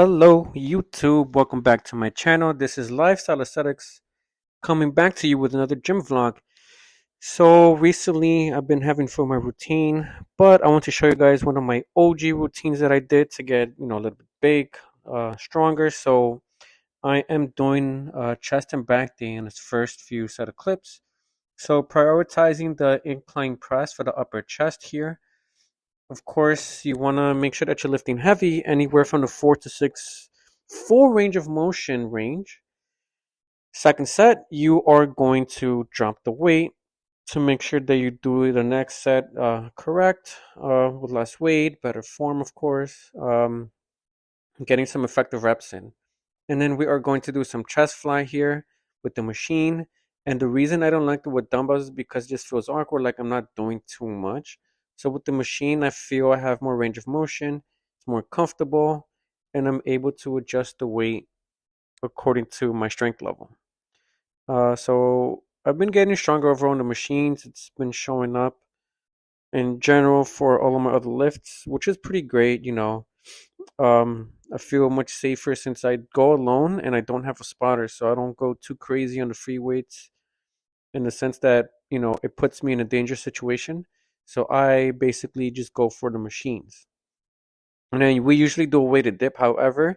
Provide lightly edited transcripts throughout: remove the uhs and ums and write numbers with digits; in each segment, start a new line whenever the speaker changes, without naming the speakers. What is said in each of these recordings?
Hello, YouTube. Welcome back to my channel. This is Lifestyle Aesthetics coming back to you with another gym vlog. So, recently I've been having for my routine, but I want to show you guys one of my OG routines that I did to get, a little bit big, stronger. So, I am doing chest and back day in its first few set of clips. So, prioritizing the incline press for the upper chest here. Of course, you want to make sure that you're lifting heavy, anywhere from the 4 to 6 full range of motion range. Second set, you are going to drop the weight to make sure that you do the next set correct, with less weight, better form, of course, getting some effective reps in. And then we are going to do some chest fly here with the machine. And the reason I don't like it with dumbbells is because it just feels awkward, like I'm not doing too much. So with the machine, I feel I have more range of motion, it's more comfortable, and I'm able to adjust the weight according to my strength level. So I've been getting stronger overall on the machines. It's been showing up in general for all of my other lifts, which is pretty great. I feel much safer since I go alone and I don't have a spotter, so I don't go too crazy on the free weights in the sense that, it puts me in a dangerous situation. So I basically just go for the machines. And then we usually do a weighted dip. However,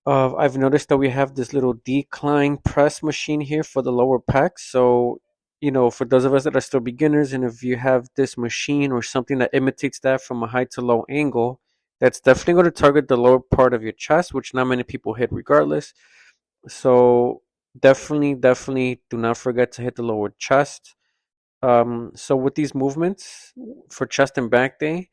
I've noticed that we have this little decline press machine here for the lower pecs. So, for those of us that are still beginners, and if you have this machine or something that imitates that from a high to low angle, that's definitely going to target the lower part of your chest, which not many people hit regardless. So, definitely do not forget to hit the lower chest. So, with these movements for chest and back day,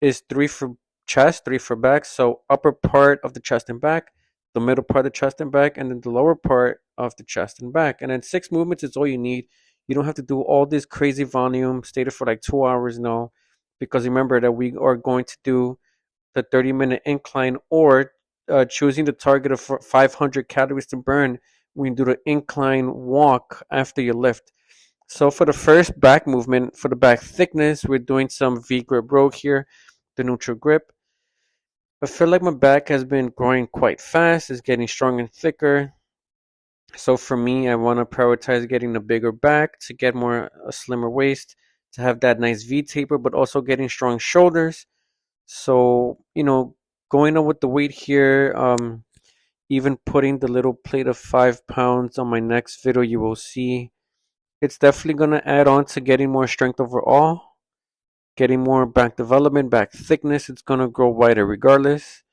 is three for chest, three for back. So upper part of the chest and back, the middle part of the chest and back, and then the lower part of the chest and back. And then six movements is all you need. You don't have to do all this crazy volume, stated for like 2 hours, no. Because remember that we are going to do the 30-minute incline or choosing the target of 500 calories to burn when you do the incline walk after you lift. So for the first back movement, for the back thickness, we're doing some V grip row here, the neutral grip. I feel like my back has been growing quite fast. It's getting stronger and thicker. So for me, I want to prioritize getting a bigger back to get a slimmer waist, to have that nice V taper, but also getting strong shoulders. So, going on with the weight here, even putting the little plate of 5 pounds on my next video, you will see it's definitely going to add on to getting more strength overall, getting more back development, back thickness. It's going to grow wider regardless.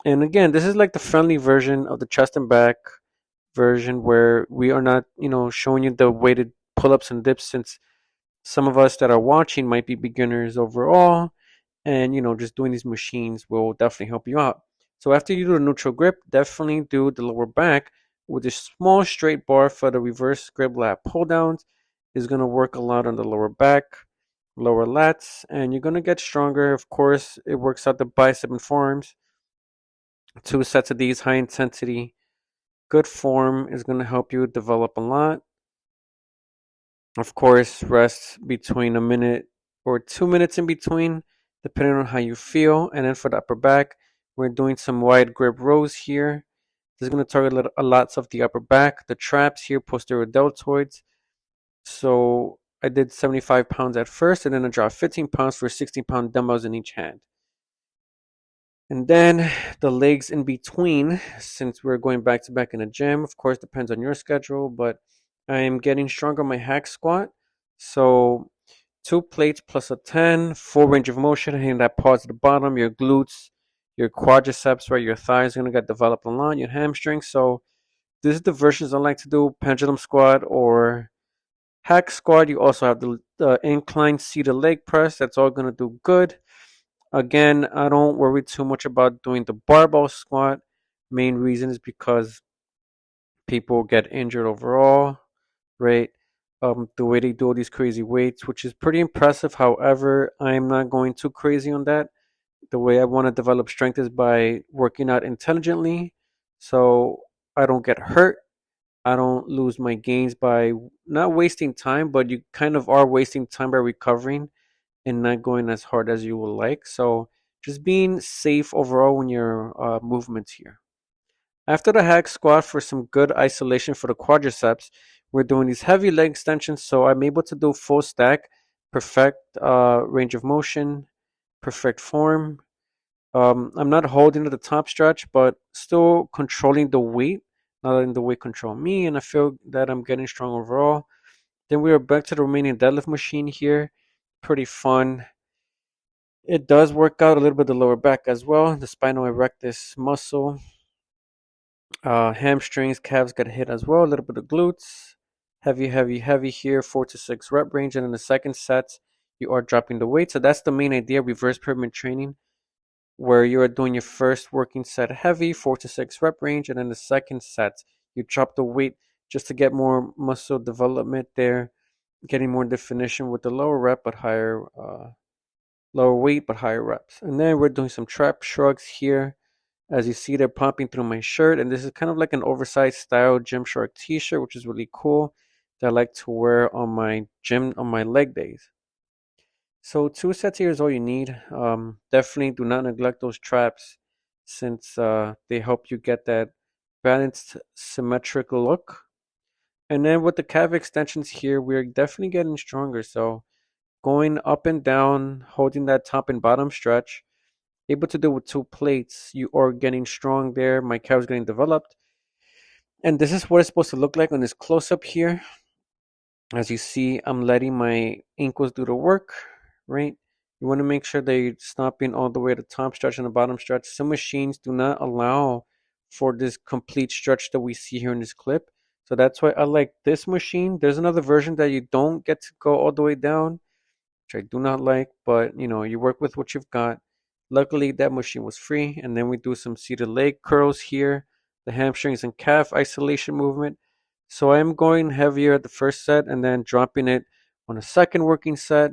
And again, this is like the friendly version of the chest and back version where we are not, showing you the weighted pull ups and dips, since some of us that are watching might be beginners overall. And, just doing these machines will definitely help you out. So after you do the neutral grip, definitely do the lower back with a small straight bar for the reverse grip lat pull downs. Is going to work a lot on the lower back, lower lats, and you're going to get stronger. Of course, it works out the bicep and forearms. 2 sets of these high intensity, good form is going to help you develop a lot. Of course, rest between a minute or 2 minutes in between, depending on how you feel. And then for the upper back, we're doing some wide grip rows here. This is going to target a lot of the upper back, the traps here, posterior deltoids. So I did 75 pounds at first, and then I dropped 15 pounds for 16-pound dumbbells in each hand. And then the legs in between, since we're going back to back in the gym, of course, depends on your schedule, but I am getting stronger on my hack squat. So 2 plates plus a 10, full range of motion, hitting that pause at the bottom, your glutes, your quadriceps, right, your thighs are going to get developed a lot, your hamstrings. So this is the versions I like to do, pendulum squat or hack squat. You also have the incline seated leg press. That's all going to do good. Again, I don't worry too much about doing the barbell squat. Main reason is because people get injured overall, right? The way they do all these crazy weights, which is pretty impressive. However, I'm not going too crazy on that. The way I want to develop strength is by working out intelligently, so I don't get hurt. I don't lose my gains by not wasting time, but you kind of are wasting time by recovering and not going as hard as you would like. So just being safe overall when your movements here. After the hack squat for some good isolation for the quadriceps, we're doing these heavy leg extensions, so I'm able to do full stack, perfect range of motion, perfect form. I'm not holding to the top stretch, but still controlling the weight, not letting the weight control me, and I feel that I'm getting strong overall. Then we are back to the Romanian deadlift machine here. Pretty fun. It does work out a little bit the lower back as well, the spinal erectus muscle. Hamstrings, calves get hit as well, a little bit of glutes. Heavy, heavy, heavy here, 4 to 6 rep range. And in the second set, you are dropping the weight. So that's the main idea, reverse pyramid training, where you are doing your first working set heavy, 4 to 6 rep range. And then the second set, you drop the weight just to get more muscle development there, getting more definition with the lower rep, but higher, lower weight, but higher reps. And then we're doing some trap shrugs here. As you see, they're popping through my shirt, and this is kind of like an oversized style Gymshark t-shirt, which is really cool, that I like to wear on my leg days. So 2 sets here is all you need. Definitely do not neglect those traps, since they help you get that balanced, symmetric look. And then with the calf extensions here, we're definitely getting stronger. So going up and down, holding that top and bottom stretch, able to do with 2 plates. You are getting strong there. My calves getting developed. And this is what it's supposed to look like on this close up here. As you see, I'm letting my ankles do the work, right? You want to make sure that you're stopping all the way to the top stretch and the bottom stretch. Some machines do not allow for this complete stretch that we see here in this clip. So that's why I like this machine. There's another version that you don't get to go all the way down, which I do not like, but you work with what you've got. Luckily, that machine was free, and then we do some seated leg curls here, the hamstrings and calf isolation movement. So I am going heavier at the first set and then dropping it on the second working set.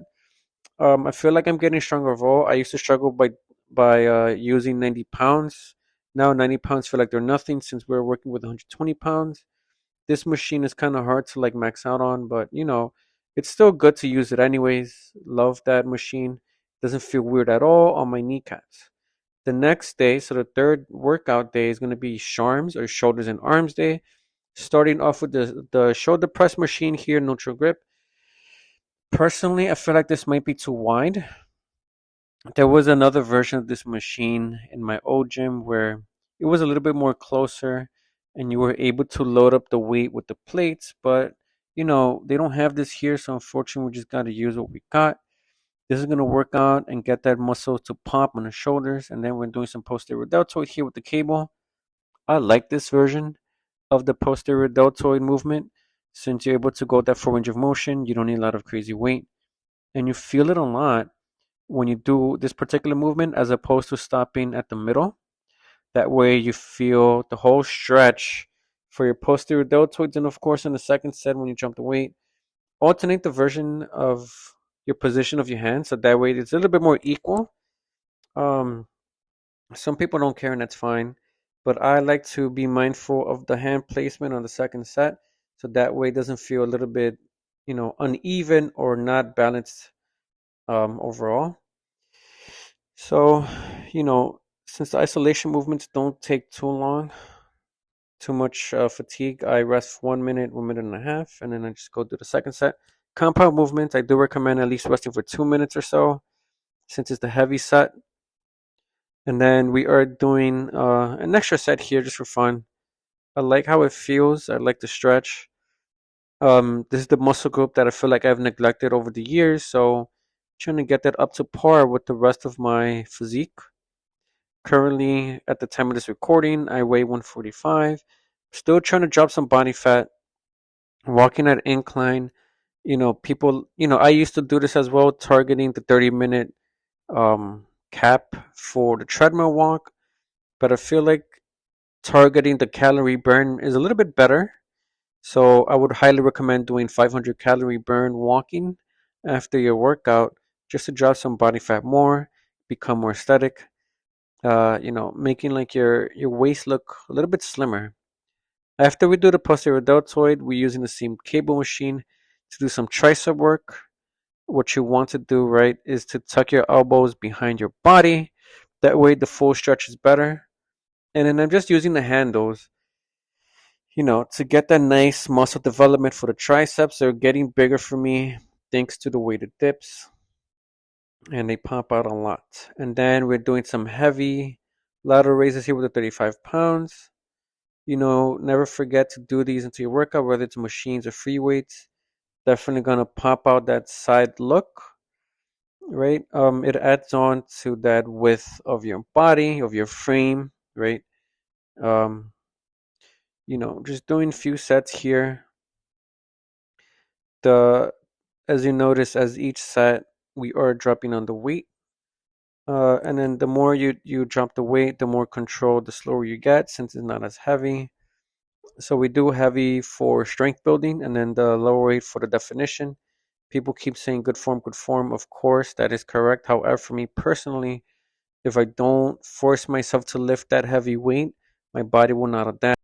I feel like I'm getting stronger overall. I used to struggle by using 90 pounds. Now 90 pounds feel like they're nothing since we're working with 120 pounds. This machine is kind of hard to like max out on, but it's still good to use it anyways. Love that machine. Doesn't feel weird at all on my kneecaps. The next day, so the third workout day, is going to be SHARMs, or shoulders and arms day. Starting off with the shoulder press machine here, neutral grip. Personally, I feel like this might be too wide. There was another version of this machine in my old gym where it was a little bit more closer and you were able to load up the weight with the plates, but they don't have this here, so unfortunately we just got to use what we got. This is going to work out and get that muscle to pop on the shoulders, and then we're doing some posterior deltoid here with the cable. I like this version of the posterior deltoid movement since you're able to go that full range of motion. You don't need a lot of crazy weight, and you feel it a lot when you do this particular movement as opposed to stopping at the middle. That way you feel the whole stretch for your posterior deltoids, and of course in the second set when you jump the weight, alternate the version of your position of your hand so that way it's a little bit more equal. Um, some people don't care, and that's fine, but I like to be mindful of the hand placement on the second set so that way it doesn't feel a little bit uneven or not balanced overall. So, since the isolation movements don't take too long, too much fatigue, I rest for 1 minute, 1 minute and a half, and then I just go do the second set. Compound movements, I do recommend at least resting for 2 minutes or so, since it's the heavy set. And then we are doing an extra set here just for fun. I like how it feels. I like the stretch. This is the muscle group that I feel like I've neglected over the years, so trying to get that up to par with the rest of my physique. Currently, at the time of this recording, I weigh 145. Still trying to drop some body fat. Walking at incline. People, I used to do this as well, targeting the 30-minute cap for the treadmill walk. But I feel like targeting the calorie burn is a little bit better. So I would highly recommend doing 500 calorie burn walking after your workout just to drop some body fat more, become more aesthetic. Making like your waist look a little bit slimmer. After we do the posterior deltoid, we're using the same cable machine to do some tricep work. What you want to do, right, is to tuck your elbows behind your body, That way the full stretch is better. And then I'm just using the handles, to get that nice muscle development for the triceps. They're getting bigger for me thanks to the weighted dips, and they pop out a lot. And then we're doing some heavy lateral raises here with the 35 pounds. Never forget to do these into your workout, whether it's machines or free weights. Definitely gonna pop out that side look, right? It adds on to that width of your body, of your frame, right? Um, just doing a few sets here. The As you notice, as each set we are dropping on the weight, and then the more you drop the weight, the more control, the slower you get, since it's not as heavy. So we do heavy for strength building, and then the lower weight for the definition. People keep saying good form, good form. Of course, that is correct. However, for me personally, if I don't force myself to lift that heavy weight, my body will not adapt.